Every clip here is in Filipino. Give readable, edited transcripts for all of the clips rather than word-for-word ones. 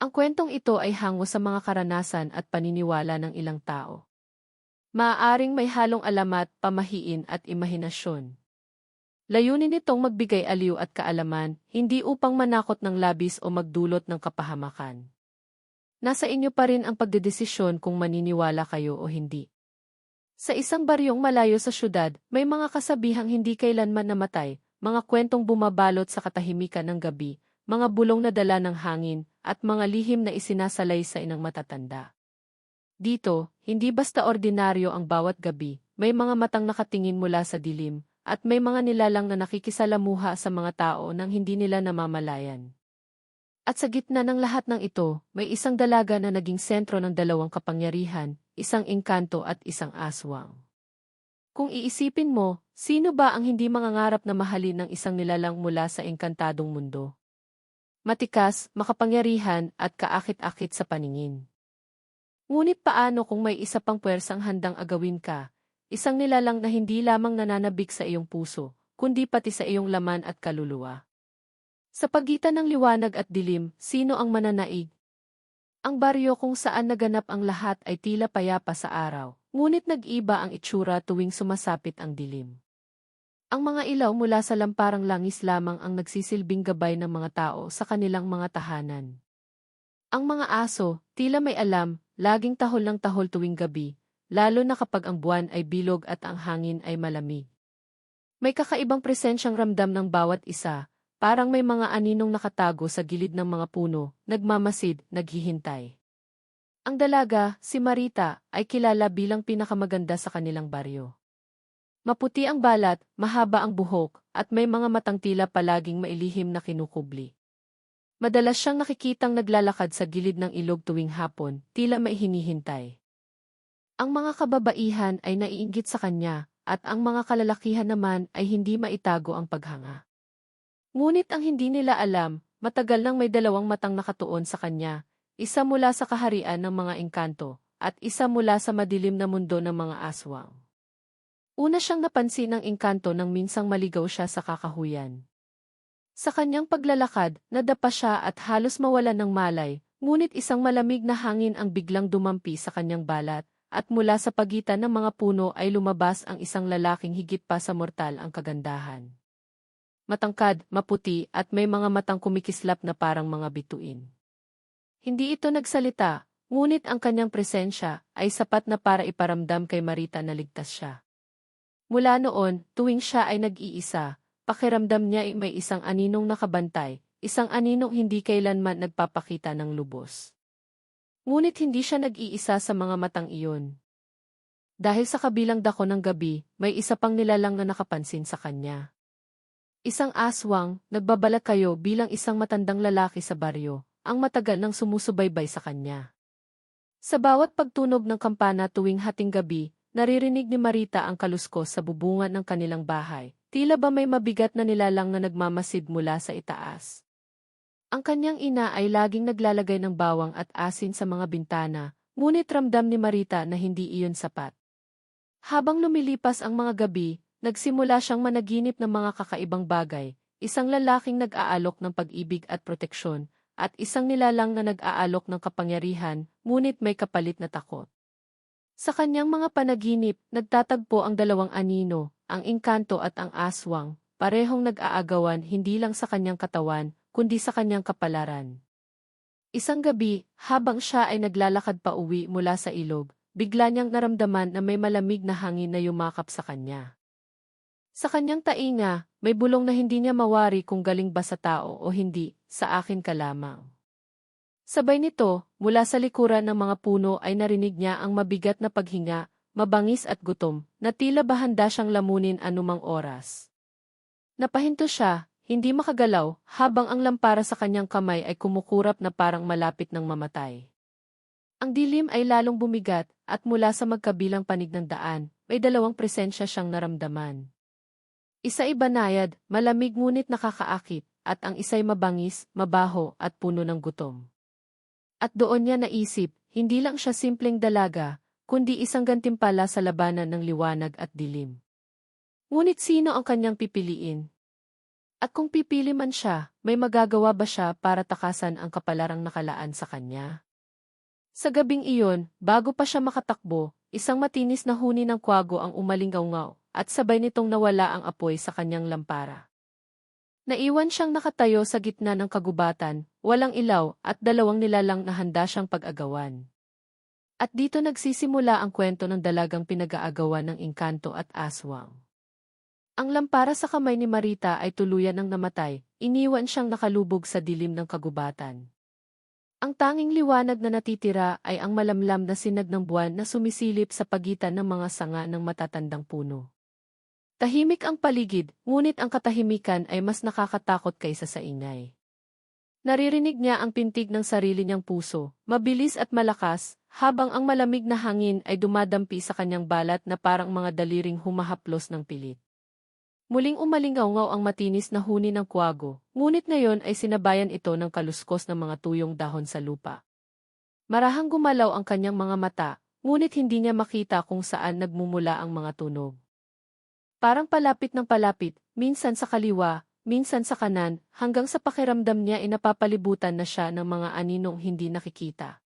Ang kwentong ito ay hango sa mga karanasan at paniniwala ng ilang tao. Maaaring may halong alamat, pamahiin at imahinasyon. Layunin nitong magbigay aliw at kaalaman, hindi upang manakot ng labis o magdulot ng kapahamakan. Nasa inyo pa rin ang pagdedesisyon kung maniniwala kayo o hindi. Sa isang baryong malayo sa syudad, may mga kasabihang hindi kailanman namatay, mga kwentong bumabalot sa katahimikan ng gabi, mga bulong na dala ng hangin, at mga lihim na isinasalaysay ng matatanda. Dito, hindi basta ordinaryo ang bawat gabi, may mga matang nakatingin mula sa dilim, at may mga nilalang na nakikisalamuha sa mga tao nang hindi nila namamalayan. At sa gitna ng lahat ng ito, may isang dalaga na naging sentro ng dalawang kapangyarihan, isang engkanto at isang aswang. Kung iisipin mo, sino ba ang hindi mangangarap na mahalin ng isang nilalang mula sa engkantadong mundo? Matikas, makapangyarihan at kaakit-akit sa paningin. Ngunit paano kung may isa pang puwersang handang agawin ka, isang nilalang na hindi lamang nananabik sa iyong puso, kundi pati sa iyong laman at kaluluwa? Sa pagitan ng liwanag at dilim, sino ang mananaig? Ang baryo kung saan naganap ang lahat ay tila payapa sa araw, ngunit nag-iba ang itsura tuwing sumasapit ang dilim. Ang mga ilaw mula sa lamparang langis lamang ang nagsisilbing gabay ng mga tao sa kanilang mga tahanan. Ang mga aso, tila may alam, laging tahol ng tahol tuwing gabi, lalo na kapag ang buwan ay bilog at ang hangin ay malamig. May kakaibang presensyang ramdam ng bawat isa, parang may mga aninong nakatago sa gilid ng mga puno, nagmamasid, naghihintay. Ang dalaga, si Marita, ay kilala bilang pinakamaganda sa kanilang baryo. Maputi ang balat, mahaba ang buhok, at may mga matang tila palaging mailihim na kinukubli. Madalas siyang nakikitang naglalakad sa gilid ng ilog tuwing hapon, tila may hinihintay. Ang mga kababaihan ay naiinggit sa kanya, at ang mga kalalakihan naman ay hindi maitago ang paghanga. Ngunit ang hindi nila alam, matagal nang may dalawang matang nakatuon sa kanya, isa mula sa kaharian ng mga engkanto, at isa mula sa madilim na mundo ng mga aswang. Una siyang napansin ng engkanto nang minsang maligaw siya sa kakahuyan. Sa kanyang paglalakad, nadapa siya at halos mawalan ng malay, ngunit isang malamig na hangin ang biglang dumampi sa kanyang balat, at mula sa pagitan ng mga puno ay lumabas ang isang lalaking higit pa sa mortal ang kagandahan. Matangkad, maputi at may mga matang kumikislap na parang mga bituin. Hindi ito nagsalita, ngunit ang kanyang presensya ay sapat na para iparamdam kay Marita na ligtas siya. Mula noon, tuwing siya ay nag-iisa, pakiramdam niya ay may isang aninong nakabantay, isang aninong hindi kailanman nagpapakita ng lubos. Ngunit hindi siya nag-iisa sa mga matang iyon. Dahil sa kabilang dako ng gabi, may isa pang nilalang na nakapansin sa kanya. Isang aswang, nagbabalak kayo bilang isang matandang lalaki sa baryo, ang matagal nang sumusubaybay sa kanya. Sa bawat pagtunog ng kampana tuwing hating gabi, naririnig ni Marita ang kaluskos sa bubungan ng kanilang bahay, tila ba may mabigat na nilalang na nagmamasid mula sa itaas. Ang kanyang ina ay laging naglalagay ng bawang at asin sa mga bintana, ngunit ramdam ni Marita na hindi iyon sapat. Habang lumilipas ang mga gabi, nagsimula siyang managinip ng mga kakaibang bagay, isang lalaking nag-aalok ng pag-ibig at proteksyon, at isang nilalang na nag-aalok ng kapangyarihan, ngunit may kapalit na takot. Sa kanyang mga panaginip, nagtatagpo ang dalawang anino, ang engkanto at ang aswang, parehong nag-aagawan hindi lang sa kanyang katawan, kundi sa kanyang kapalaran. Isang gabi, habang siya ay naglalakad pa uwi mula sa ilog, bigla niyang naramdaman na may malamig na hangin na yumakap sa kanya. Sa kanyang tainga, may bulong na hindi niya mawari kung galing ba sa tao o hindi, sa akin ka lamang. Sabay nito, mula sa likuran ng mga puno ay narinig niya ang mabigat na paghinga, mabangis at gutom, na tila ba handa siyang lamunin anumang oras. Napahinto siya, hindi makagalaw, habang ang lampara sa kanyang kamay ay kumukurap na parang malapit ng mamatay. Ang dilim ay lalong bumigat, at mula sa magkabilang panig ng daan, may dalawang presensya siyang naramdaman. Isa ay banayad, malamig ngunit nakakaakit, at ang isa'y mabangis, mabaho at puno ng gutom. At doon niya naisip, hindi lang siya simpleng dalaga, kundi isang gantimpala sa labanan ng liwanag at dilim. Ngunit sino ang kanyang pipiliin? At kung pipili man siya, may magagawa ba siya para takasan ang kapalarang nakalaan sa kanya? Sa gabing iyon, bago pa siya makatakbo, isang matinis na huni ng kwago ang umalingaw-ngaw, at sabay nitong nawala ang apoy sa kanyang lampara. Naiwan siyang nakatayo sa gitna ng kagubatan, walang ilaw at dalawang nilalang na handa siyang pag-agawan. At dito nagsisimula ang kwento ng dalagang pinag-aagawan ng engkanto at aswang. Ang lampara sa kamay ni Marita ay tuluyan ng namatay, iniwan siyang nakalubog sa dilim ng kagubatan. Ang tanging liwanag na natitira ay ang malamlam na sinag ng buwan na sumisilip sa pagitan ng mga sanga ng matatandang puno. Tahimik ang paligid, ngunit ang katahimikan ay mas nakakatakot kaysa sa ingay. Naririnig niya ang pintig ng sarili niyang puso, mabilis at malakas, habang ang malamig na hangin ay dumadampi sa kanyang balat na parang mga daliring humahaplos ng pilit. Muling umalingaw-ngaw ang matinis na huni ng kwago, ngunit ngayon ay sinabayan ito ng kaluskos ng mga tuyong dahon sa lupa. Marahang gumalaw ang kanyang mga mata, ngunit hindi niya makita kung saan nagmumula ang mga tunog. Parang palapit ng palapit, minsan sa kaliwa, minsan sa kanan, hanggang sa pakiramdam niya ay napapalibutan na siya ng mga aninong hindi nakikita.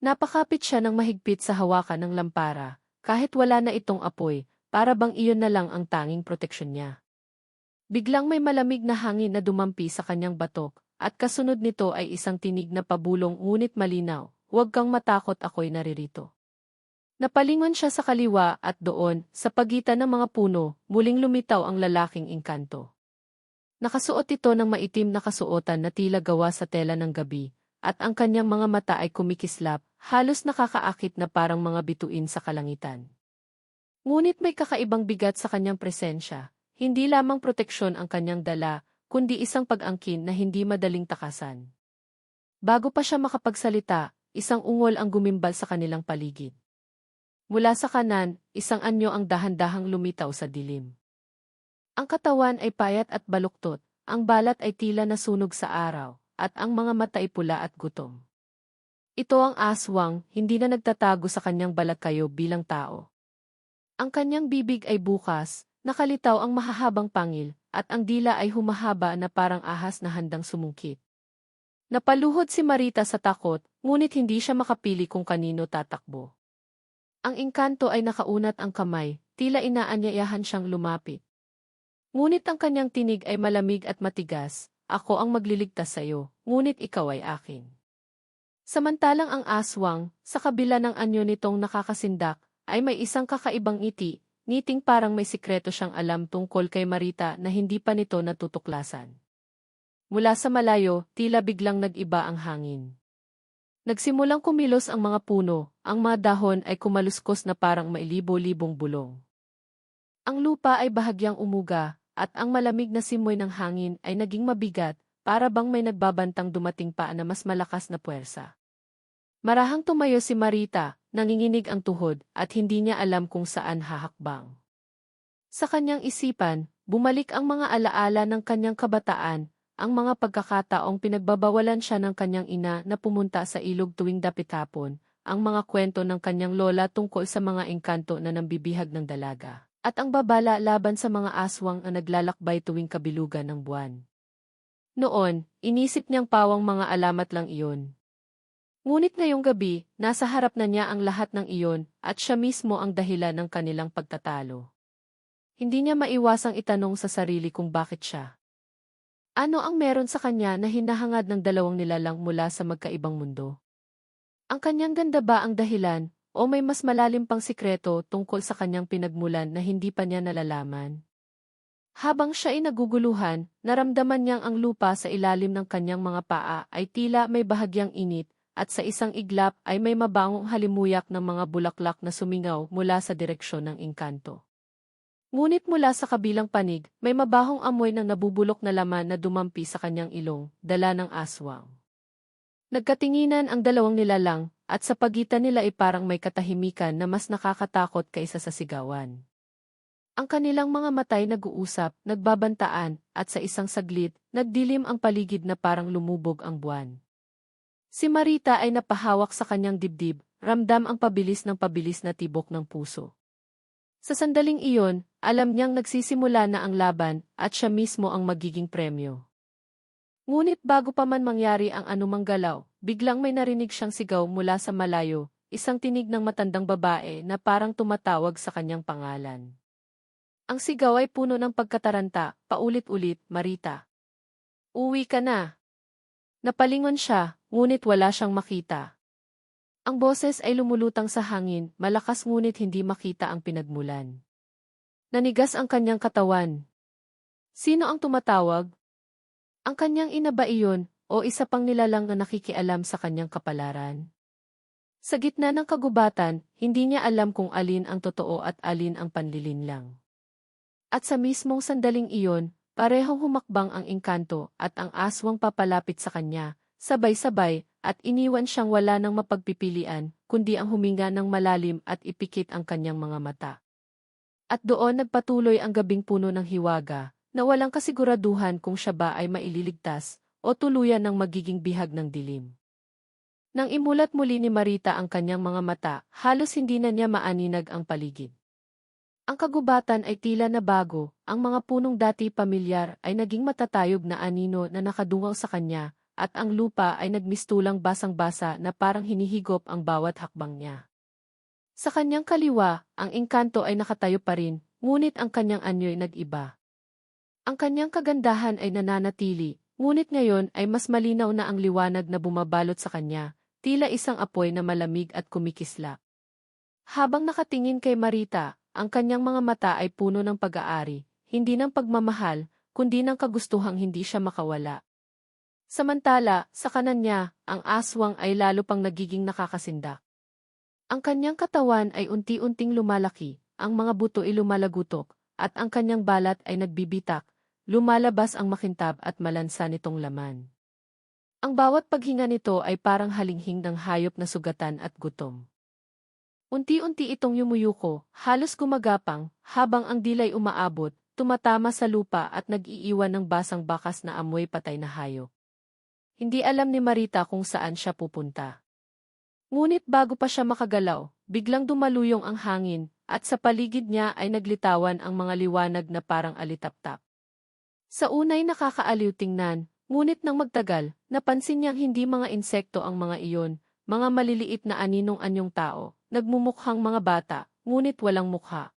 Napakapit siya ng mahigpit sa hawakan ng lampara, kahit wala na itong apoy, para bang iyon na lang ang tanging proteksyon niya. Biglang may malamig na hangin na dumampi sa kanyang batok, at kasunod nito ay isang tinig na pabulong ngunit malinaw, "Huwag kang matakot, ako'y naririto." Napalingon siya sa kaliwa at doon, sa pagitan ng mga puno, muling lumitaw ang lalaking engkanto. Nakasuot ito ng maitim na kasuotan na tila gawa sa tela ng gabi, at ang kanyang mga mata ay kumikislap, halos nakakaakit na parang mga bituin sa kalangitan. Ngunit may kakaibang bigat sa kanyang presensya, hindi lamang proteksyon ang kanyang dala, kundi isang pag-angkin na hindi madaling takasan. Bago pa siya makapagsalita, isang ungol ang gumimbal sa kanilang paligid. Mula sa kanan, isang anyo ang dahan-dahang lumitaw sa dilim. Ang katawan ay payat at baluktot, ang balat ay tila nasunog sa araw, at ang mga mata ay pula at gutom. Ito ang aswang, hindi na nagtatago sa kanyang balat kayo bilang tao. Ang kanyang bibig ay bukas, nakalitaw ang mahahabang pangil, at ang dila ay humahaba na parang ahas na handang sumungkit. Napaluhod si Marita sa takot, ngunit hindi siya makapili kung kanino tatakbo. Ang engkanto ay nakaunat ang kamay, tila inaanyayahan siyang lumapit. Ngunit ang kanyang tinig ay malamig at matigas, "Ako ang magliligtas sa iyo, ngunit ikaw ay akin." Samantalang ang aswang, sa kabila ng anyo nitong nakakasindak, ay may isang kakaibang ngiti, ngiting parang may sikreto siyang alam tungkol kay Marita na hindi pa nito natutuklasan. Mula sa malayo, tila biglang nag-iba ang hangin. Nagsimulang kumilos ang mga puno, ang mga dahon ay kumaluskos na parang mailibo-libong bulong. Ang lupa ay bahagyang umuga, at ang malamig na simoy ng hangin ay naging mabigat, para bang may nagbabantang dumating pa na mas malakas na puwersa. Marahang tumayo si Marita, nanginginig ang tuhod, at hindi niya alam kung saan hahakbang. Sa kanyang isipan, bumalik ang mga alaala ng kanyang kabataan, ang mga pagkakataong pinagbabawalan siya ng kanyang ina na pumunta sa ilog tuwing dapit-hapon, ang mga kwento ng kanyang lola tungkol sa mga engkanto na nambibihag ng dalaga, at ang babala laban sa mga aswang na naglalakbay tuwing kabilugan ng buwan. Noon, inisip niyang pawang mga alamat lang iyon. Ngunit ngayong gabi, nasa harap na niya ang lahat ng iyon, at siya mismo ang dahilan ng kanilang pagtatalo. Hindi niya maiwasang itanong sa sarili kung bakit siya. Ano ang meron sa kanya na hinahangad ng dalawang nilalang mula sa magkaibang mundo? Ang kanyang ganda ba ang dahilan, o may mas malalim pang sikreto tungkol sa kanyang pinagmulan na hindi pa niya nalalaman? Habang siya ay naguguluhan, naramdaman niyang ang lupa sa ilalim ng kanyang mga paa ay tila may bahagyang init, at sa isang iglap ay may mabangong halimuyak ng mga bulaklak na sumingaw mula sa direksyon ng engkanto. Ngunit mula sa kabilang panig, may mabahong amoy ng nabubulok na laman na dumampi sa kanyang ilong, dala ng aswang. Nagkatinginan ang dalawang nilalang, at sa pagitan nila ay parang may katahimikan na mas nakakatakot kaysa sa sigawan. Ang kanilang mga matay nag-uusap, nagbabantaan, at sa isang saglit, nagdilim ang paligid na parang lumubog ang buwan. Si Marita ay napahawak sa kanyang dibdib, ramdam ang pabilis na tibok ng puso. Sa sandaling iyon, alam niyang nagsisimula na ang laban at siya mismo ang magiging premyo. Ngunit bago pa man mangyari ang anumang galaw, biglang may narinig siyang sigaw mula sa malayo, isang tinig ng matandang babae na parang tumatawag sa kanyang pangalan. Ang sigaw ay puno ng pagkataranta, paulit-ulit, "Marita, uwi ka na." Napalingon siya, ngunit wala siyang makita. Ang boses ay lumulutang sa hangin, malakas ngunit hindi makita ang pinagmulan. Nanigas ang kanyang katawan. Sino ang tumatawag? Ang kanyang ina ba iyon, o isa pang nilalang na nakikialam sa kanyang kapalaran? Sa gitna ng kagubatan, hindi niya alam kung alin ang totoo at alin ang panlilinlang. At sa mismong sandaling iyon, parehong humakbang ang engkanto at ang aswang papalapit sa kanya, sabay-sabay, at iniwan siyang wala ng mapagpipilian, kundi ang huminga ng malalim at ipikit ang kanyang mga mata. At doon nagpatuloy ang gabing puno ng hiwaga, na walang kasiguraduhan kung siya ba ay maililigtas, o tuluyan ng magiging bihag ng dilim. Nang imulat muli ni Marita ang kanyang mga mata, halos hindi na niya maaninag ang paligid. Ang kagubatan ay tila na bago, ang mga punong dati pamilyar ay naging matatayog na anino na nakadungaw sa kanya, at ang lupa ay nagmistulang basang-basa na parang hinihigop ang bawat hakbang niya. Sa kanyang kaliwa, ang engkanto ay nakatayo pa rin, ngunit ang kanyang anyo'y nag-iba. Ang kanyang kagandahan ay nananatili, ngunit ngayon ay mas malinaw na ang liwanag na bumabalot sa kanya, tila isang apoy na malamig at kumikislap. Habang nakatingin kay Marita, ang kanyang mga mata ay puno ng pag-aari, hindi ng pagmamahal, kundi ng kagustuhang hindi siya makawala. Samantala, sa kanan niya, ang aswang ay lalo pang nagiging nakakasindak. Ang kanyang katawan ay unti-unting lumalaki, ang mga buto ay lumalagutok, at ang kanyang balat ay nagbibitak, lumalabas ang makintab at malansa nitong laman. Ang bawat paghinga nito ay parang halinghing ng hayop na sugatan at gutom. Unti-unti itong yumuyuko, halos gumagapang, habang ang dilay umaabot, tumatama sa lupa at nag-iiwan ng basang bakas na amoy patay na hayop. Hindi alam ni Marita kung saan siya pupunta. Ngunit bago pa siya makagalaw, biglang dumaluyong ang hangin, at sa paligid niya ay naglitawan ang mga liwanag na parang alitaptap. Sa unay nakakaaliw tingnan, ngunit nang magtagal, napansin niyang hindi mga insekto ang mga iyon, mga maliliit na aninong-anyong tao, nagmumukhang mga bata, ngunit walang mukha.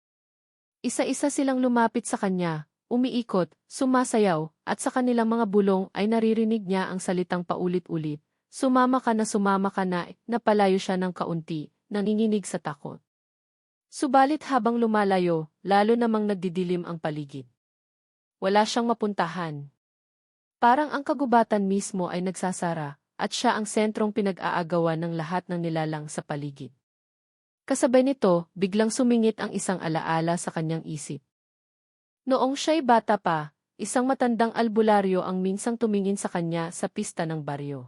Isa-isa silang lumapit sa kanya, umiikot, sumasayaw, at sa kanilang mga bulong ay naririnig niya ang salitang paulit-ulit, sumama ka na, napalayo siya ng kaunti, nanginginig sa takot. Subalit habang lumalayo, lalo namang nagdidilim ang paligid. Wala siyang mapuntahan. Parang ang kagubatan mismo ay nagsasara, at siya ang sentrong pinag-aagawan ng lahat ng nilalang sa paligid. Kasabay nito, biglang sumingit ang isang alaala sa kanyang isip. Noong siya'y bata pa, isang matandang albularyo ang minsang tumingin sa kanya sa pista ng baryo.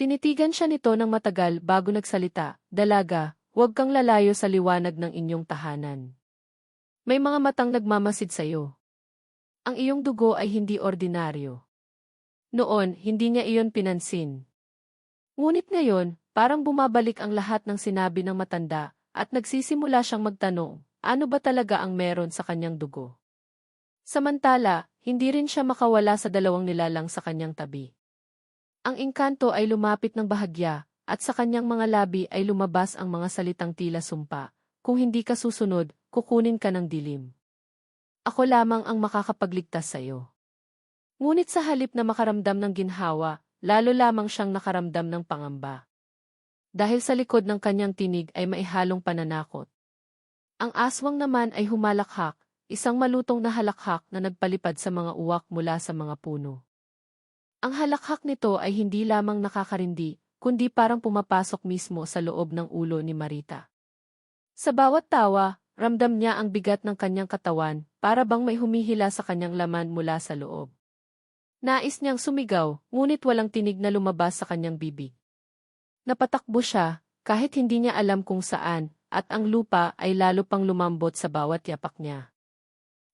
Tinitigan siya nito ng matagal bago nagsalita, "Dalaga, huwag kang lalayo sa liwanag ng inyong tahanan. May mga matang nagmamasid sa iyo. Ang iyong dugo ay hindi ordinaryo." Noon, hindi niya iyon pinansin. Ngunit ngayon, parang bumabalik ang lahat ng sinabi ng matanda, at nagsisimula siyang magtanong, ano ba talaga ang meron sa kanyang dugo? Samantala, hindi rin siya makawala sa dalawang nilalang sa kanyang tabi. Ang engkanto ay lumapit ng bahagya, at sa kanyang mga labi ay lumabas ang mga salitang tila sumpa, "Kung hindi ka susunod, kukunin ka ng dilim. Ako lamang ang makakapagligtas sa iyo." Ngunit sa halip na makaramdam ng ginhawa, lalo lamang siyang nakaramdam ng pangamba. Dahil sa likod ng kanyang tinig ay maihalong pananakot. Ang aswang naman ay humalakhak, isang malutong na halakhak na nagpalipad sa mga uwak mula sa mga puno. Ang halakhak nito ay hindi lamang nakakarindi, kundi parang pumapasok mismo sa loob ng ulo ni Marita. Sa bawat tawa, ramdam niya ang bigat ng kanyang katawan, para bang may humihila sa kanyang laman mula sa loob. Nais niyang sumigaw, ngunit walang tinig na lumabas sa kanyang bibig. Napatakbo siya, kahit hindi niya alam kung saan, at ang lupa ay lalo pang lumambot sa bawat yapak niya.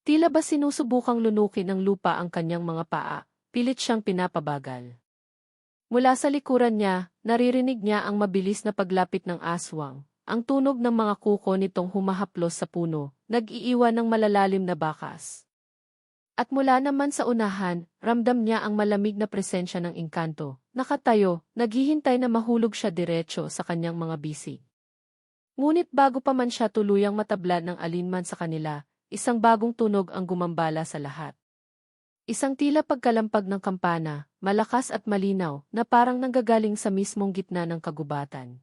Tila ba sinusubukang lunukin ng lupa ang kanyang mga paa, pilit siyang pinapabagal. Mula sa likuran niya, naririnig niya ang mabilis na paglapit ng aswang, ang tunog ng mga kuko nitong humahaplos sa puno, nag-iiwan ng malalalim na bakas. At mula naman sa unahan, ramdam niya ang malamig na presensya ng engkanto. Nakatayo, naghihintay na mahulog siya diretso sa kanyang mga bisig. Ngunit bago pa man siya tuluyang matablan ng alinman sa kanila, isang bagong tunog ang gumambala sa lahat. Isang tila pagkalampag ng kampana, malakas at malinaw, na parang nanggagaling sa mismong gitna ng kagubatan.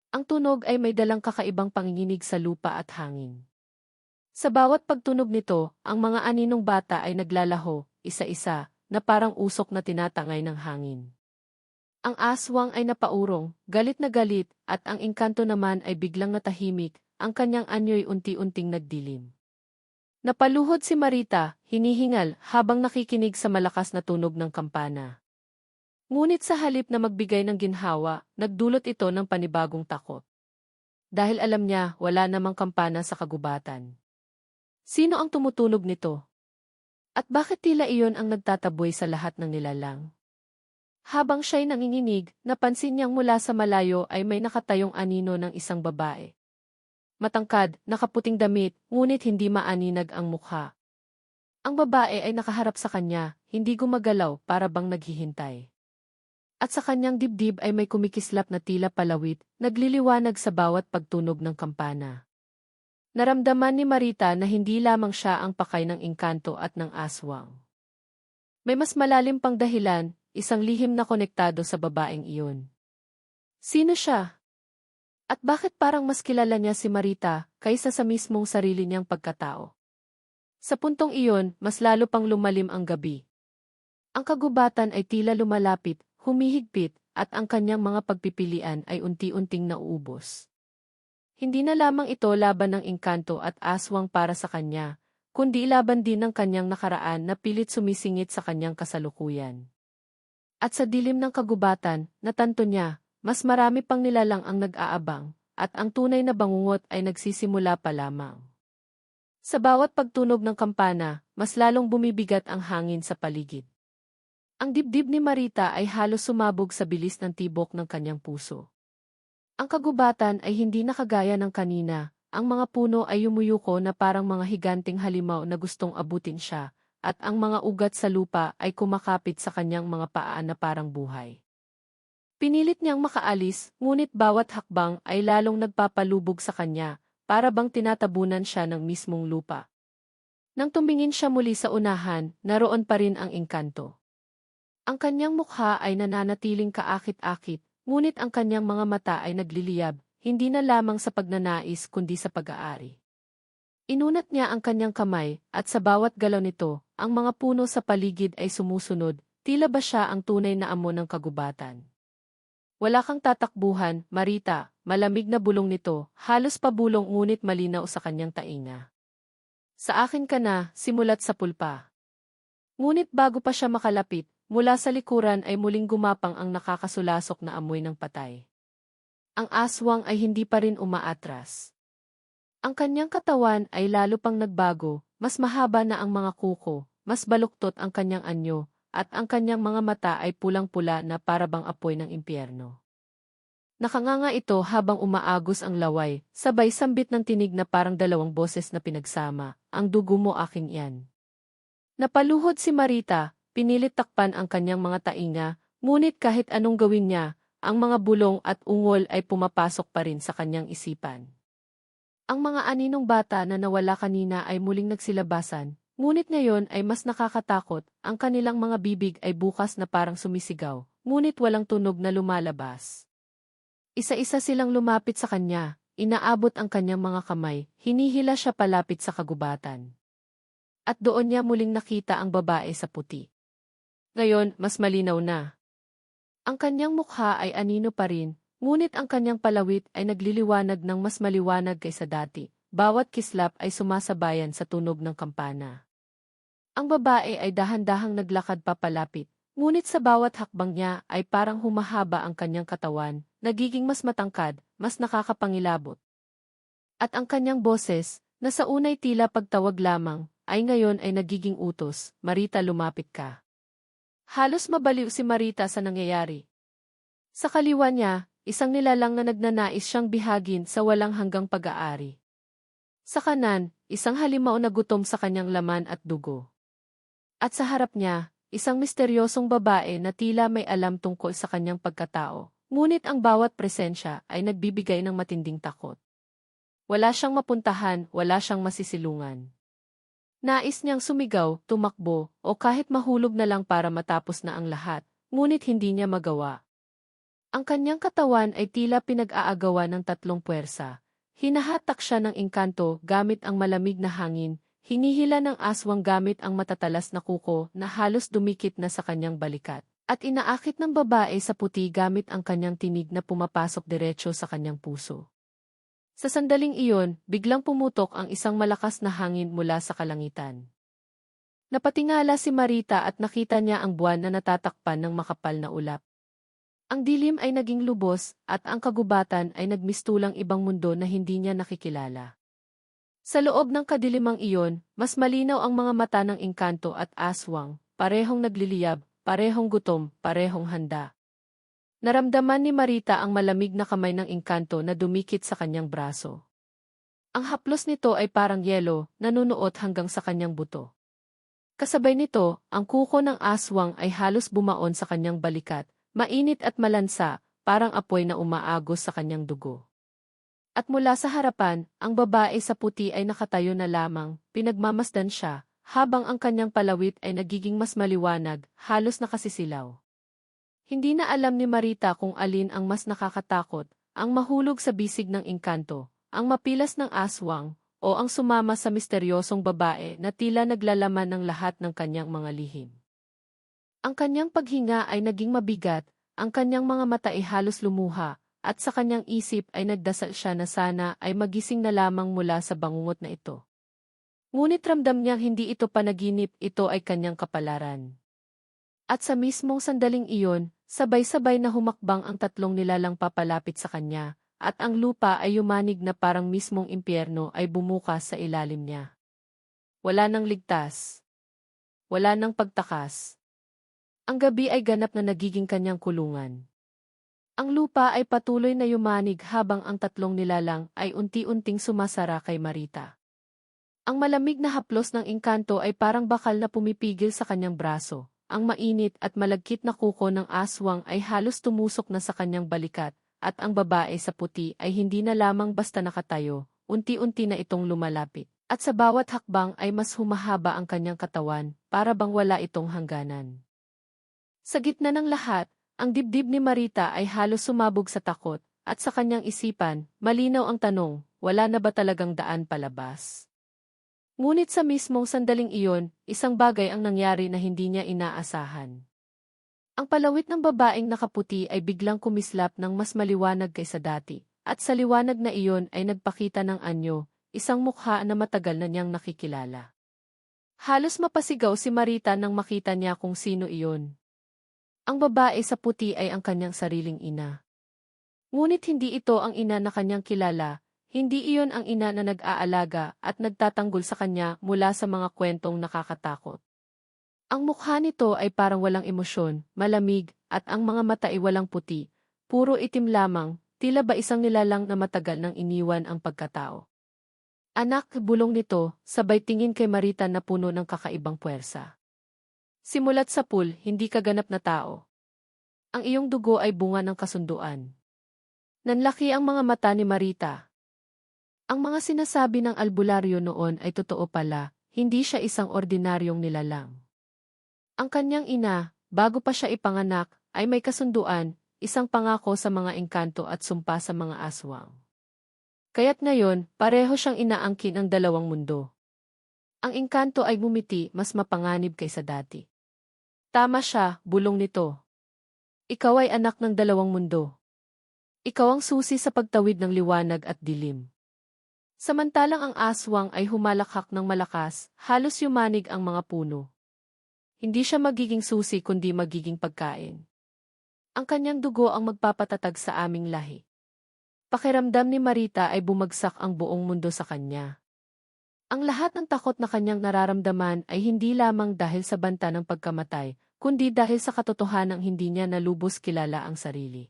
Ang tunog ay may dalang kakaibang panginginig sa lupa at hangin. Sa bawat pagtunog nito, ang mga aninong bata ay naglalaho, isa-isa, na parang usok na tinatangay ng hangin. Ang aswang ay napaurong, galit na galit, at ang engkanto naman ay biglang natahimik, ang kanyang anyo'y unti-unting nagdilim. Napaluhod si Marita, hinihingal, habang nakikinig sa malakas na tunog ng kampana. Ngunit sa halip na magbigay ng ginhawa, nagdulot ito ng panibagong takot. Dahil alam niya, wala namang kampana sa kagubatan. Sino ang tumutunog nito? At bakit tila iyon ang nagtataboy sa lahat ng nilalang? Habang siya'y nanginginig, napansin niyang mula sa malayo ay may nakatayong anino ng isang babae. Matangkad, nakaputing damit, ngunit hindi maaninag ang mukha. Ang babae ay nakaharap sa kanya, hindi gumagalaw para bang naghihintay. At sa kanyang dibdib ay may kumikislap na tila palawit, nagliliwanag sa bawat pagtunog ng kampana. Naramdaman ni Marita na hindi lamang siya ang pakay ng engkanto at ng aswang. May mas malalim pang dahilan, isang lihim na konektado sa babaeng iyon. Sino siya? At bakit parang mas kilala niya si Marita kaysa sa mismong sarili niyang pagkatao? Sa puntong iyon, mas lalo pang lumalim ang gabi. Ang kagubatan ay tila lumalapit, humihigpit, at ang kanyang mga pagpipilian ay unti-unting nauubos. Hindi na lamang ito laban ng engkanto at aswang para sa kanya, kundi laban din ng kanyang nakaraan na pilit sumisingit sa kanyang kasalukuyan. At sa dilim ng kagubatan, natanto niya, mas marami pang nilalang ang nag-aabang, at ang tunay na bangungot ay nagsisimula pa lamang. Sa bawat pagtunog ng kampana, mas lalong bumibigat ang hangin sa paligid. Ang dibdib ni Marita ay halos sumabog sa bilis ng tibok ng kanyang puso. Ang kagubatan ay hindi na kagaya ng kanina, ang mga puno ay yumuyuko na parang mga higanting halimaw na gustong abutin siya, at ang mga ugat sa lupa ay kumakapit sa kanyang mga paa na parang buhay. Pinilit niyang makaalis, ngunit bawat hakbang ay lalong nagpapalubog sa kanya, para bang tinatabunan siya ng mismong lupa. Nang tumingin siya muli sa unahan, naroon pa rin ang engkanto. Ang kanyang mukha ay nananatiling kaakit-akit, ngunit ang kanyang mga mata ay nagliliyab, hindi na lamang sa pagnanais kundi sa pag-aari. Inunat niya ang kanyang kamay, at sa bawat galaw nito, ang mga puno sa paligid ay sumusunod, tila ba siya ang tunay na amo ng kagubatan. Wala kang tatakbuhan, Marita, malamig na bulong nito, halos pabulong ngunit malinaw sa kanyang tainga. Sa akin ka na, simulat sa pulpa. Ngunit bago pa siya makalapit, mula sa likuran ay muling gumapang ang nakakasulasok na amoy ng patay. Ang aswang ay hindi pa rin umaatras. Ang kanyang katawan ay lalo pang nagbago, mas mahaba na ang mga kuko, mas baluktot ang kanyang anyo, at ang kanyang mga mata ay pulang-pula na parabang apoy ng impyerno. Nakanganga ito habang umaagos ang laway, sabay sambit ng tinig na parang dalawang boses na pinagsama, ang dugo mo aking iyan. Napaluhod si Marita, pinilit takpan ang kanyang mga tainga, ngunit kahit anong gawin niya, ang mga bulong at ungol ay pumapasok pa rin sa kanyang isipan. Ang mga aninong bata na nawala kanina ay muling nagsilabasan, ngunit ngayon ay mas nakakatakot, ang kanilang mga bibig ay bukas na parang sumisigaw, ngunit walang tunog na lumalabas. Isa-isa silang lumapit sa kanya, inaabot ang kanyang mga kamay, hinihila siya palapit sa kagubatan. At doon niya muling nakita ang babae sa puti. Ngayon, mas malinaw na. Ang kanyang mukha ay anino pa rin, ngunit ang kanyang palawit ay nagliliwanag ng mas maliwanag kaysa dati. Bawat kislap ay sumasabayan sa tunog ng kampana. Ang babae ay dahan-dahang naglakad papalapit, ngunit sa bawat hakbang niya ay parang humahaba ang kanyang katawan, nagiging mas matangkad, mas nakakapangilabot. At ang kanyang boses, na sa unay tila pagtawag lamang, ay ngayon ay nagiging utos, Marita lumapit ka. Halos mabaliw si Marita sa nangyayari. Sa kaliwa niya, isang nilalang na nagnanais siyang bihagin sa walang hanggang pag-aari. Sa kanan, isang halimaw na gutom sa kanyang laman at dugo. At sa harap niya, isang misteryosong babae na tila may alam tungkol sa kanyang pagkatao. Ngunit ang bawat presensya ay nagbibigay ng matinding takot. Wala siyang mapuntahan, wala siyang masisilungan. Nais niyang sumigaw, tumakbo, o kahit mahulog na lang para matapos na ang lahat, ngunit hindi niya magawa. Ang kanyang katawan ay tila pinag-aagawan ng tatlong puwersa. Hinahatak siya ng engkanto gamit ang malamig na hangin, hinihila ng aswang gamit ang matatalas na kuko na halos dumikit na sa kanyang balikat, at inaakit ng babae sa puti gamit ang kanyang tinig na pumapasok diretso sa kanyang puso. Sa sandaling iyon, biglang pumutok ang isang malakas na hangin mula sa kalangitan. Napatingala si Marita at nakita niya ang buwan na natatakpan ng makapal na ulap. Ang dilim ay naging lubos at ang kagubatan ay nagmistulang ibang mundo na hindi niya nakikilala. Sa loob ng kadilimang iyon, mas malinaw ang mga mata ng engkanto at aswang, parehong nagliliyab, parehong gutom, parehong handa. Naramdaman ni Marita ang malamig na kamay ng engkanto na dumikit sa kanyang braso. Ang haplos nito ay parang yelo, nanunuot hanggang sa kanyang buto. Kasabay nito, ang kuko ng aswang ay halos bumaon sa kanyang balikat, mainit at malansa, parang apoy na umaagos sa kanyang dugo. At mula sa harapan, ang babae sa puti ay nakatayo na lamang, pinagmamasdan siya, habang ang kanyang palawit ay nagiging mas maliwanag, halos nakasisilaw. Hindi na alam ni Marita kung alin ang mas nakakatakot, ang mahulog sa bisig ng engkanto, ang mapilas ng aswang, o ang sumama sa misteryosong babae na tila naglalaman ng lahat ng kanyang mga lihim. Ang kanyang paghinga ay naging mabigat, ang kanyang mga mata ay halos lumuha, at sa kanyang isip ay nagdasal siya na sana ay magising na lamang mula sa bangungot na ito. Ngunit ramdam niyang hindi ito panaginip, ito ay kanyang kapalaran. At sa mismong sandaling iyon, sabay-sabay na humakbang ang tatlong nilalang papalapit sa kanya, at ang lupa ay yumanig na parang mismong impyerno ay bumukas sa ilalim niya. Wala nang ligtas. Wala nang pagtakas. Ang gabi ay ganap na nagiging kanyang kulungan. Ang lupa ay patuloy na yumanig habang ang tatlong nilalang ay unti-unting sumasara kay Marita. Ang malamig na haplos ng engkanto ay parang bakal na pumipigil sa kanyang braso. Ang mainit at malagkit na kuko ng aswang ay halos tumusok na sa kanyang balikat, at ang babae sa puti ay hindi na lamang basta nakatayo, unti-unti na itong lumalapit. At sa bawat hakbang ay mas humahaba ang kanyang katawan, para bang wala itong hangganan. Sa gitna ng lahat, ang dibdib ni Marita ay halos sumabog sa takot, at sa kanyang isipan, malinaw ang tanong, wala na ba talagang daan palabas? Ngunit sa mismong sandaling iyon, isang bagay ang nangyari na hindi niya inaasahan. Ang palawit ng babaeng nakaputi ay biglang kumislap ng mas maliwanag kaysa dati, at sa liwanag na iyon ay nagpakita ng anyo, isang mukha na matagal na niyang nakikilala. Halos mapasigaw si Marita nang makita niya kung sino iyon. Ang babae sa puti ay ang kanyang sariling ina. Ngunit hindi ito ang ina na kanyang kilala, hindi iyon ang ina na nag-aalaga at nagtatanggol sa kanya mula sa mga kwentong nakakatakot. Ang mukha nito ay parang walang emosyon, malamig, at ang mga mata ay walang puti, puro itim lamang, tila ba isang nilalang na matagal nang iniwan ang pagkatao. Anak, bulong nito, sabay tingin kay Marita na puno ng kakaibang puwersa. Simulat sa pool, hindi ka ganap na tao. Ang iyong dugo ay bunga ng kasunduan. Nanlaki ang mga mata ni Marita. Ang mga sinasabi ng albularyo noon ay totoo pala, hindi siya isang ordinaryong nilalang. Ang kanyang ina, bago pa siya ipanganak, ay may kasunduan, isang pangako sa mga engkanto at sumpa sa mga aswang. Kaya't ngayon, pareho siyang inaangkin ang dalawang mundo. Ang engkanto ay bumiti, mas mapanganib kaysa dati. Tama siya, bulong nito. Ikaw ay anak ng dalawang mundo. Ikaw ang susi sa pagtawid ng liwanag at dilim. Samantalang ang aswang ay humalakhak ng malakas, halos yumanig ang mga puno. Hindi siya magiging susi kundi magiging pagkain. Ang kanyang dugo ang magpapatatag sa aming lahi. Pakiramdam ni Marita ay bumagsak ang buong mundo sa kanya. Ang lahat ng takot na kanyang nararamdaman ay hindi lamang dahil sa banta ng pagkamatay, kundi dahil sa katotohanang hindi niya nalubos kilala ang sarili.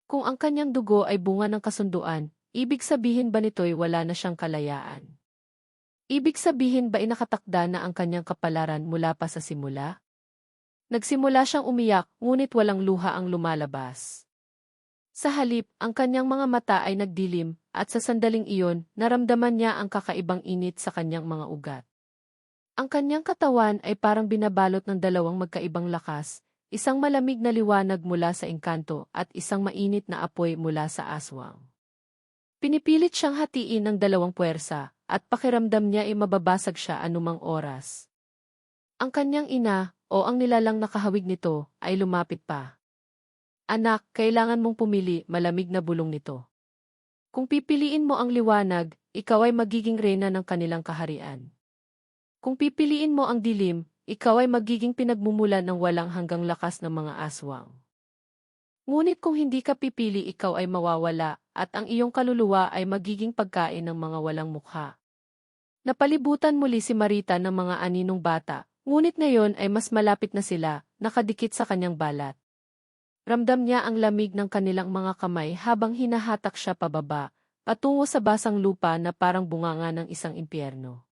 Kung ang kanyang dugo ay bunga ng kasunduan, ibig sabihin ba nito'y wala na siyang kalayaan? Ibig sabihin ba inakatakda na ang kanyang kapalaran mula pa sa simula? Nagsimula siyang umiyak, ngunit walang luha ang lumalabas. Sa halip, ang kanyang mga mata ay nagdilim, at sa sandaling iyon, naramdaman niya ang kakaibang init sa kanyang mga ugat. Ang kanyang katawan ay parang binabalot ng dalawang magkaibang lakas, isang malamig na liwanag mula sa engkanto at isang mainit na apoy mula sa aswang. Pinipilit siyang hatiin ng dalawang puwersa, at pakiramdam niya ay mababasag siya anumang oras. Ang kanyang ina, o ang nilalang nakahawig nito, ay lumapit pa. Anak, kailangan mong pumili, malamig na bulong nito. Kung pipiliin mo ang liwanag, ikaw ay magiging reyna ng kanilang kaharian. Kung pipiliin mo ang dilim, ikaw ay magiging pinagmumulan ng walang hanggang lakas ng mga aswang. Ngunit kung hindi ka pipili, ikaw ay mawawala, at ang iyong kaluluwa ay magiging pagkain ng mga walang mukha. Napalibutan muli si Marita ng mga aninong bata, ngunit ngayon ay mas malapit na sila, nakadikit sa kanyang balat. Ramdam niya ang lamig ng kanilang mga kamay habang hinahatak siya pababa, patungo sa basang lupa na parang bunganga ng isang impyerno.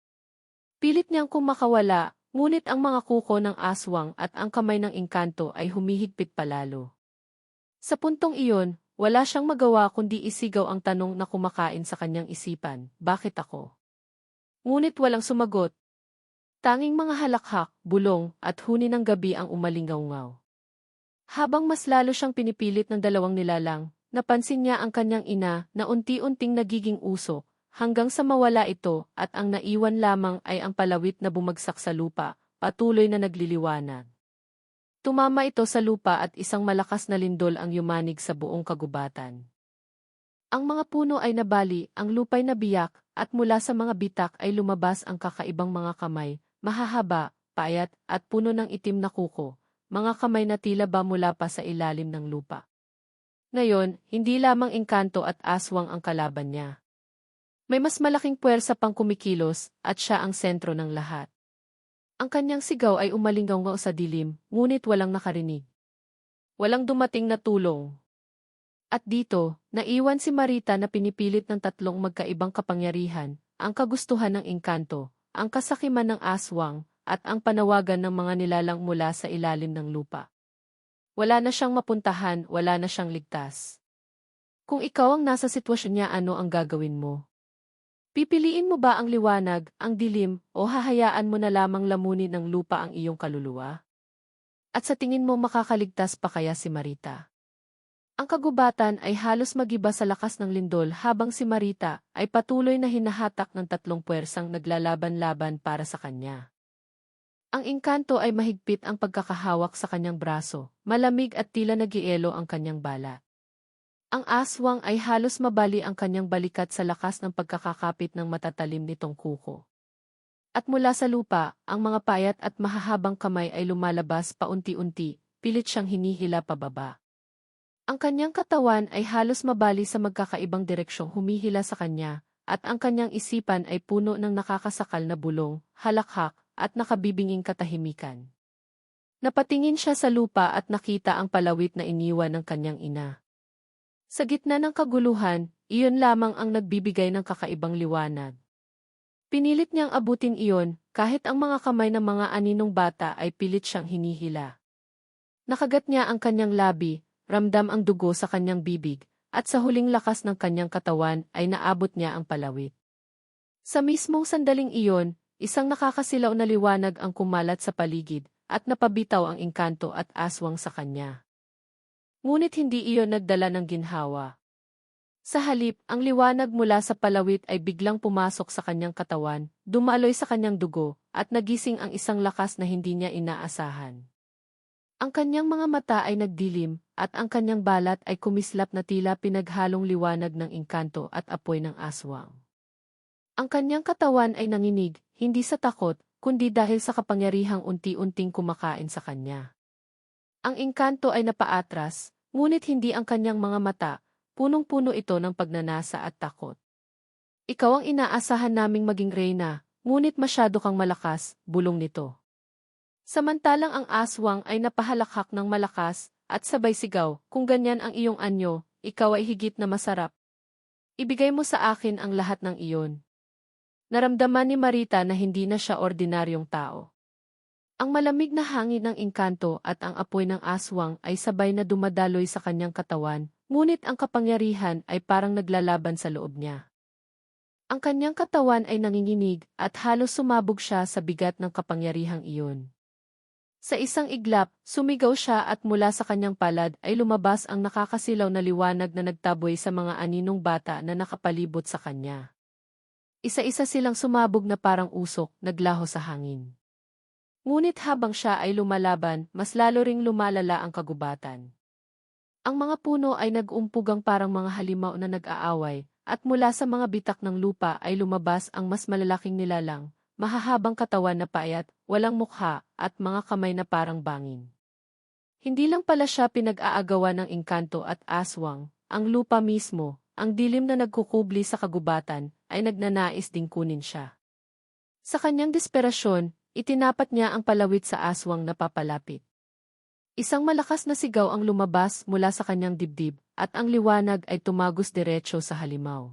Pilit niyang kumakawala, ngunit ang mga kuko ng aswang at ang kamay ng engkanto ay humihigpit palalo. Sa puntong iyon, wala siyang magawa kundi isigaw ang tanong na kumakain sa kanyang isipan, bakit ako? Ngunit walang sumagot. Tanging mga halakhak, bulong, at huni ng gabi ang umalingaw-ngaw. Habang mas lalo siyang pinipilit ng dalawang nilalang, napansin niya ang kanyang ina na unti-unting nagiging usok, hanggang sa mawala ito at ang naiwan lamang ay ang palawit na bumagsak sa lupa, patuloy na nagliliwanag. Tumama ito sa lupa at isang malakas na lindol ang yumanig sa buong kagubatan. Ang mga puno ay nabali, ang lupa'y nabiyak, at mula sa mga bitak ay lumabas ang kakaibang mga kamay, mahahaba, payat, at puno ng itim na kuko. Mga kamay na tila ba mula pa sa ilalim ng lupa. Ngayon, hindi lamang engkanto at aswang ang kalaban niya. May mas malaking puwersa pang kumikilos, at siya ang sentro ng lahat. Ang kanyang sigaw ay umalingaw sa dilim, ngunit walang nakarinig. Walang dumating na tulong. At dito, naiwan si Marita na pinipilit ng tatlong magkaibang kapangyarihan, ang kagustuhan ng engkanto, ang kasakiman ng aswang, at ang panawagan ng mga nilalang mula sa ilalim ng lupa. Wala na siyang mapuntahan, wala na siyang ligtas. Kung ikaw ang nasa sitwasyon niya, ano ang gagawin mo? Pipiliin mo ba ang liwanag, ang dilim, o hahayaan mo na lamang lamunin ng lupa ang iyong kaluluwa? At sa tingin mo makakaligtas pa kaya si Marita? Ang kagubatan ay halos magiba sa lakas ng lindol habang si Marita ay patuloy na hinahatak ng tatlong puwersang naglalaban-laban para sa kanya. Ang engkanto ay mahigpit ang pagkakahawak sa kanyang braso, malamig at tila nagielo ang kanyang balat. Ang aswang ay halos mabali ang kanyang balikat sa lakas ng pagkakakapit ng matatalim nitong kuko. At mula sa lupa, ang mga payat at mahahabang kamay ay lumalabas paunti-unti, pilit siyang hinihila pababa. Ang kanyang katawan ay halos mabali sa magkakaibang direksyong humihila sa kanya, at ang kanyang isipan ay puno ng nakakasakal na bulong, halakhak, at nakabibinging katahimikan. Napatingin siya sa lupa at nakita ang palawit na iniwan ng kanyang ina. Sa gitna ng kaguluhan, iyon lamang ang nagbibigay ng kakaibang liwanag. Pinilit niyang abutin iyon, kahit ang mga kamay ng mga aninong bata ay pilit siyang hinihila. Nakagat niya ang kanyang labi, ramdam ang dugo sa kanyang bibig, at sa huling lakas ng kanyang katawan ay naabot niya ang palawit. Sa mismong sandaling iyon, isang nakakasilaw na liwanag ang kumalat sa paligid, at napabitaw ang engkanto at aswang sa kanya. Ngunit hindi iyon nagdala ng ginhawa. Sa halip, ang liwanag mula sa palawit ay biglang pumasok sa kanyang katawan, dumaloy sa kanyang dugo, at nagising ang isang lakas na hindi niya inaasahan. Ang kanyang mga mata ay nagdilim, at ang kanyang balat ay kumislap na tila pinaghalong liwanag ng engkanto at apoy ng aswang. Ang kanyang katawan ay nanginig, hindi sa takot, kundi dahil sa kapangyarihang unti-unting kumakain sa kanya. Ang engkanto ay napaatras, ngunit hindi ang kanyang mga mata, punong-puno ito ng pagnanasa at takot. Ikaw ang inaasahan naming maging reyna, ngunit masyado kang malakas, bulong nito. Samantalang ang aswang ay napahalakhak ng malakas, at sabay sigaw, kung ganyan ang iyong anyo, ikaw ay higit na masarap. Ibigay mo sa akin ang lahat ng iyon. Naramdaman ni Marita na hindi na siya ordinaryong tao. Ang malamig na hangin ng engkanto at ang apoy ng aswang ay sabay na dumadaloy sa kanyang katawan, ngunit ang kapangyarihan ay parang naglalaban sa loob niya. Ang kanyang katawan ay nanginginig at halos sumabog siya sa bigat ng kapangyarihang iyon. Sa isang iglap, sumigaw siya at mula sa kanyang palad ay lumabas ang nakakasilaw na liwanag na nagtaboy sa mga aninong bata na nakapalibot sa kanya. Isa-isa silang sumabog na parang usok, naglaho sa hangin. Ngunit habang siya ay lumalaban, mas lalo ring lumalala ang kagubatan. Ang mga puno ay nag-umpugang parang mga halimaw na nag-aaway, at mula sa mga bitak ng lupa ay lumabas ang mas malalaking nilalang, mahahabang katawan na payat, walang mukha, at mga kamay na parang bangin. Hindi lang pala siya pinag-aagawan ng engkanto at aswang, ang lupa mismo, ang dilim na nagkukubli sa kagubatan, ay nagnanais ding kunin siya. Sa kanyang desperasyon, itinapat niya ang palawit sa aswang na papalapit. Isang malakas na sigaw ang lumabas mula sa kanyang dibdib, at ang liwanag ay tumagos diretso sa halimaw.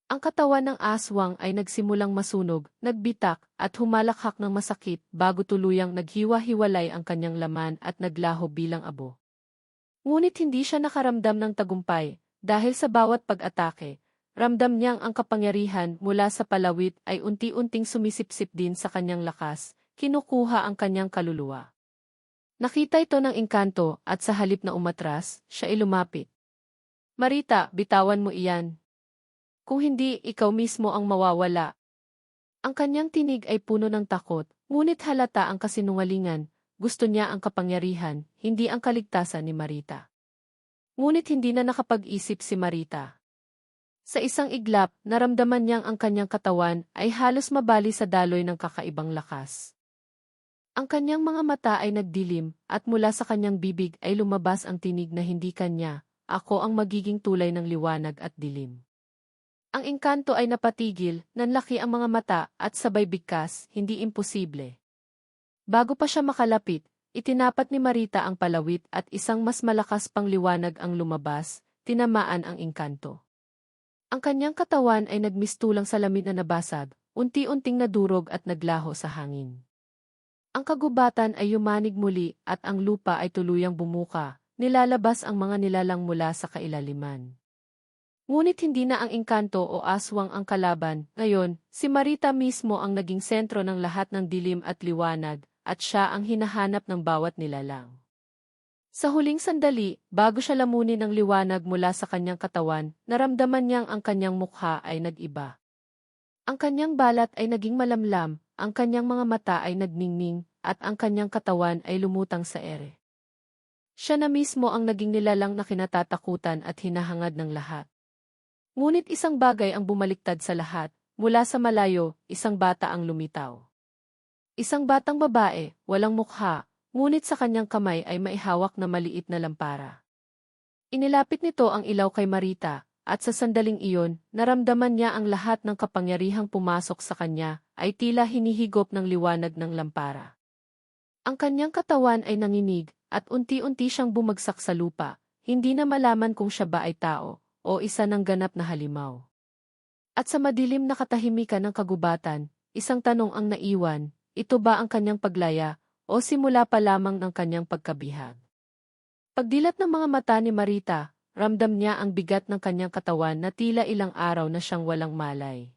Ang katawan ng aswang ay nagsimulang masunog, nagbitak, at humalakhak ng masakit bago tuluyang naghiwa-hiwalay ang kanyang laman at naglaho bilang abo. Ngunit hindi siya nakaramdam ng tagumpay, dahil sa bawat pag-atake, ramdam niyang ang kapangyarihan mula sa palawit ay unti-unting sumisipsip din sa kanyang lakas, kinukuha ang kanyang kaluluwa. Nakita ito ng engkanto at sa halip na umatras, siya ay lumapit. Marita, bitawan mo iyan. Kung hindi, ikaw mismo ang mawawala. Ang kanyang tinig ay puno ng takot, ngunit halata ang kasinungalingan, gusto niya ang kapangyarihan, hindi ang kaligtasan ni Marita. Ngunit hindi na nakapag-isip si Marita. Sa isang iglap, naramdaman niyang ang kanyang katawan ay halos mabali sa daloy ng kakaibang lakas. Ang kanyang mga mata ay nagdilim, at mula sa kanyang bibig ay lumabas ang tinig na hindi kanya, ako ang magiging tulay ng liwanag at dilim. Ang engkanto ay napatigil, nanlaki ang mga mata at sabay bigkas, hindi imposible. Bago pa siya makalapit, itinapat ni Marita ang palawit at isang mas malakas pang liwanag ang lumabas, tinamaan ang engkanto. Ang kanyang katawan ay nagmistulang salamin na nabasag, unti-unting nadurog at naglaho sa hangin. Ang kagubatan ay yumanig muli at ang lupa ay tuluyang bumuka, nilalabas ang mga nilalang mula sa kailaliman. Ngunit hindi na ang engkanto o aswang ang kalaban, ngayon, si Marita mismo ang naging sentro ng lahat ng dilim at liwanag, at siya ang hinahanap ng bawat nilalang. Sa huling sandali, bago siya lamunin ng liwanag mula sa kanyang katawan, naramdaman niyang ang kanyang mukha ay nag-iba. Ang kanyang balat ay naging malamlam, ang kanyang mga mata ay nagningning, at ang kanyang katawan ay lumutang sa ere. Siya na mismo ang naging nilalang na kinatatakutan at hinahangad ng lahat. Ngunit isang bagay ang bumaliktad sa lahat, mula sa malayo, isang bata ang lumitaw. Isang batang babae, walang mukha, ngunit sa kanyang kamay ay maihawak na maliit na lampara. Inilapit nito ang ilaw kay Marita, at sa sandaling iyon, naramdaman niya ang lahat ng kapangyarihang pumasok sa kanya, ay tila hinihigop ng liwanag ng lampara. Ang kanyang katawan ay nanginig, at unti-unti siyang bumagsak sa lupa, hindi na malaman kung siya ba ay tao, o isa ng ganap na halimaw. At sa madilim na katahimikan ng kagubatan, isang tanong ang naiwan, ito ba ang kanyang paglaya, o simula pa lamang ng kanyang pagkabihag? Pagdilat ng mga mata ni Marita, ramdam niya ang bigat ng kanyang katawan na tila ilang araw na siyang walang malay.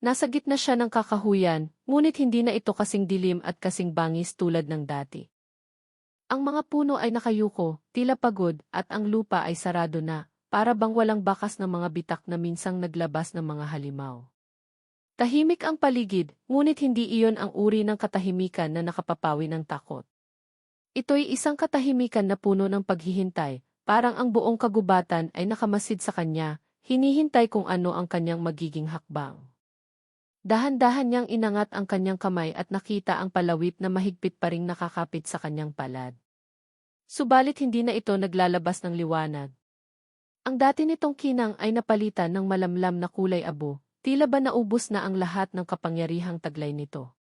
Nasa gitna siya ng kakahuyan, ngunit hindi na ito kasing dilim at kasing bangis tulad ng dati. Ang mga puno ay nakayuko, tila pagod, at ang lupa ay sarado na, para bang walang bakas ng mga bitak na minsang naglabas ng mga halimaw. Tahimik ang paligid, ngunit hindi iyon ang uri ng katahimikan na nakapapawi ng takot. Ito'y isang katahimikan na puno ng paghihintay, parang ang buong kagubatan ay nakamasid sa kanya, hinihintay kung ano ang kanyang magiging hakbang. Dahan-dahan niyang inangat ang kanyang kamay at nakita ang palawit na mahigpit pa ring nakakapit sa kanyang palad. Subalit hindi na ito naglalabas ng liwanag. Ang dati nitong kinang ay napalitan ng malamlam na kulay abo, tila ba naubos na ang lahat ng kapangyarihang taglay nito.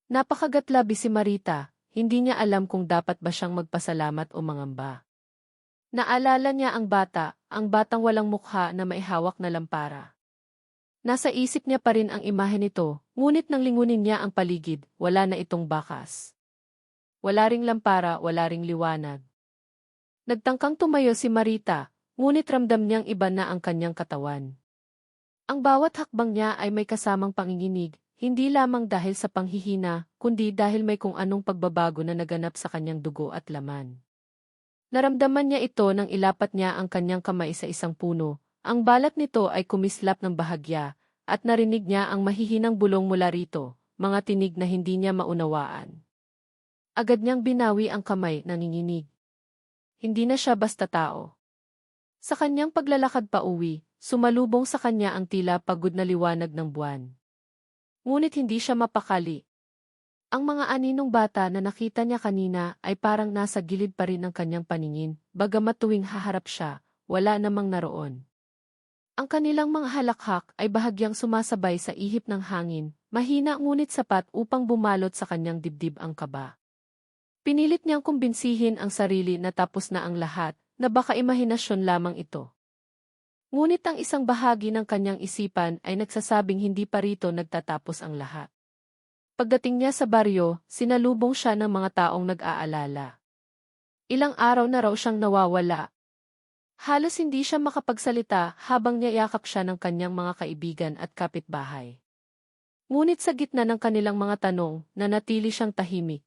Napakagatlabi si Marita, hindi niya alam kung dapat ba siyang magpasalamat o mangamba. Naalala niya ang batang walang mukha na maihawak na lampara. Nasa isip niya pa rin ang imahe nito, ngunit nang lingunin niya ang paligid, wala na itong bakas. Wala ring lampara, wala ring liwanag. Nagtangkang tumayo si Marita, ngunit ramdam niyang iba na ang kanyang katawan. Ang bawat hakbang niya ay may kasamang panginginig, hindi lamang dahil sa panghihina, kundi dahil may kung anong pagbabago na naganap sa kanyang dugo at laman. Naramdaman niya ito nang ilapat niya ang kanyang kamay sa isang puno. Ang balat nito ay kumislap ng bahagya, at narinig niya ang mahihinang bulong mula rito, mga tinig na hindi niya maunawaan. Agad niyang binawi ang kamay, nanginginig. Hindi na siya basta tao. Sa kanyang paglalakad pa uwi, sumalubong sa kanya ang tila pagod na liwanag ng buwan. Ngunit hindi siya mapakali. Ang mga aninong bata na nakita niya kanina ay parang nasa gilid pa rin ng kanyang paningin, bagamat tuwing haharap siya, wala namang naroon. Ang kanilang mga halakhak ay bahagyang sumasabay sa ihip ng hangin, mahina ngunit sapat upang bumalot sa kanyang dibdib ang kaba. Pinilit niyang kumbinsihin ang sarili na tapos na ang lahat, na baka imahinasyon lamang ito. Ngunit ang isang bahagi ng kanyang isipan ay nagsasabing hindi pa rito nagtatapos ang lahat. Pagdating niya sa baryo, sinalubong siya ng mga taong nag-aalala. Ilang araw na raw siyang nawawala. Halos hindi siya makapagsalita habang niyayakap siya ng kanyang mga kaibigan at kapitbahay. Ngunit sa gitna ng kanilang mga tanong, nanatili siyang tahimik.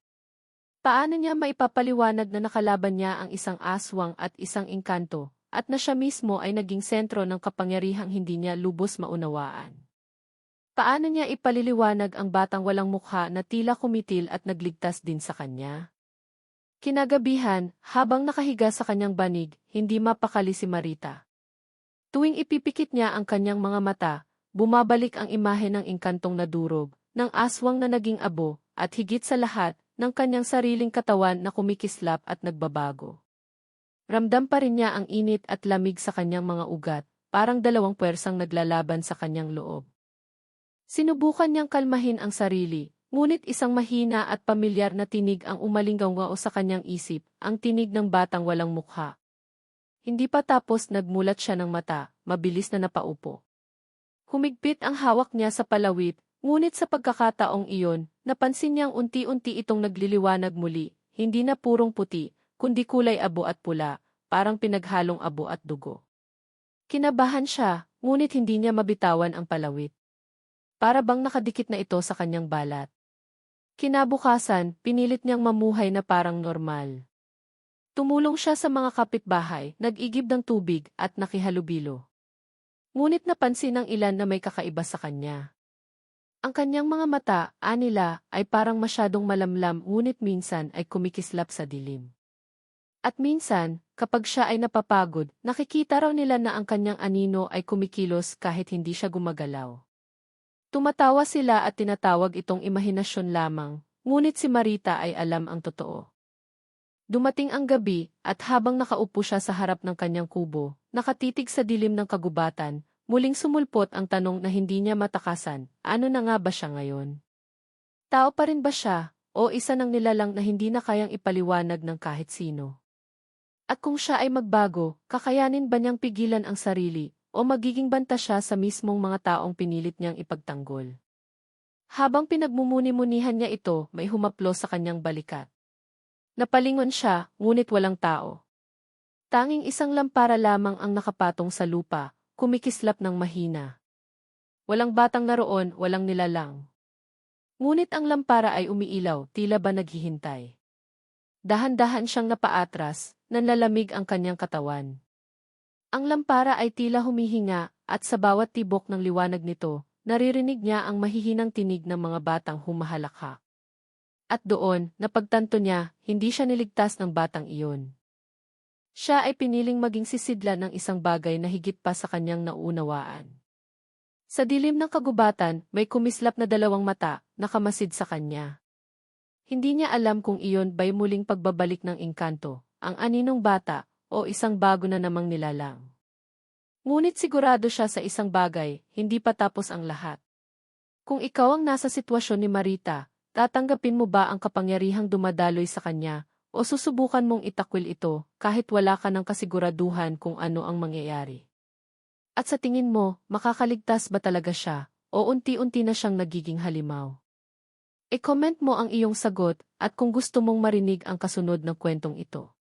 Paano niya maipapaliwanag na nakalaban niya ang isang aswang at isang engkanto, at na siya mismo ay naging sentro ng kapangyarihang hindi niya lubos maunawaan? Paano niya ipaliliwanag ang batang walang mukha na tila kumitil at nagligtas din sa kanya? Kinagabihan, habang nakahiga sa kanyang banig, hindi mapakali si Marita. Tuwing ipipikit niya ang kanyang mga mata, bumabalik ang imahe ng engkantong nadurog, ng aswang na naging abo, at higit sa lahat, ng kanyang sariling katawan na kumikislap at nagbabago. Ramdam pa rin niya ang init at lamig sa kanyang mga ugat, parang dalawang puwersang naglalaban sa kanyang loob. Sinubukan niyang kalmahin ang sarili, ngunit isang mahina at pamilyar na tinig ang umalinggaw sa kanyang isip, ang tinig ng batang walang mukha. Hindi pa tapos nagmulat siya ng mata, mabilis na napaupo. Humigpit ang hawak niya sa palawit, ngunit sa pagkakataong iyon, napansin niyang unti-unti itong nagliliwanag muli, hindi na purong puti, kundi kulay abo at pula, parang pinaghalong abo at dugo. Kinabahan siya, ngunit hindi niya mabitawan ang palawit. Para bang nakadikit na ito sa kanyang balat. Kinabukasan, pinilit niyang mamuhay na parang normal. Tumulong siya sa mga kapitbahay, nag-igib ng tubig at nakihalubilo. Ngunit napansin ng ilan na may kakaiba sa kanya. Ang kanyang mga mata, anila, ay parang masyadong malamlam ngunit minsan ay kumikislap sa dilim. At minsan, kapag siya ay napapagod, nakikita raw nila na ang kanyang anino ay kumikilos kahit hindi siya gumagalaw. Tumatawa sila at tinatawag itong imahinasyon lamang, ngunit si Marita ay alam ang totoo. Dumating ang gabi, at habang nakaupo siya sa harap ng kanyang kubo, nakatitig sa dilim ng kagubatan, muling sumulpot ang tanong na hindi niya matakasan, ano na nga ba siya ngayon? Tao pa rin ba siya, o isa ng nilalang na hindi na kayang ipaliwanag ng kahit sino? At kung siya ay magbago, kakayanin ba niyang pigilan ang sarili, o magiging banta siya sa mismong mga taong pinilit niyang ipagtanggol? Habang pinagmumuni-munihan niya ito, may humaplo sa kanyang balikat. Napalingon siya, ngunit walang tao. Tanging isang lampara lamang ang nakapatong sa lupa, kumikislap ng mahina. Walang batang naroon, walang nilalang. Ngunit ang lampara ay umiilaw, tila ba naghihintay. Dahan-dahan siyang napaatras, nanlalamig ang kanyang katawan. Ang lampara ay tila humihinga, at sa bawat tibok ng liwanag nito, naririnig niya ang mahihinang tinig ng mga batang humahalakhak. At doon, napagtanto niya, hindi siya niligtas ng batang iyon. Siya ay piniling maging sisidlan ng isang bagay na higit pa sa kanyang nauunawaan. Sa dilim ng kagubatan, may kumislap na dalawang mata, nakamasid sa kanya. Hindi niya alam kung iyon ba'y muling pagbabalik ng engkanto, ang aninong bata, o isang bago na namang nilalang. Ngunit sigurado siya sa isang bagay, hindi pa tapos ang lahat. Kung ikaw ang nasa sitwasyon ni Marita, tatanggapin mo ba ang kapangyarihang dumadaloy sa kanya, o susubukan mong itakwil ito kahit wala ka ng kasiguraduhan kung ano ang mangyayari? At sa tingin mo, makakaligtas ba talaga siya o unti-unti na siyang nagiging halimaw? I-comment mo ang iyong sagot at kung gusto mong marinig ang kasunod ng kwentong ito.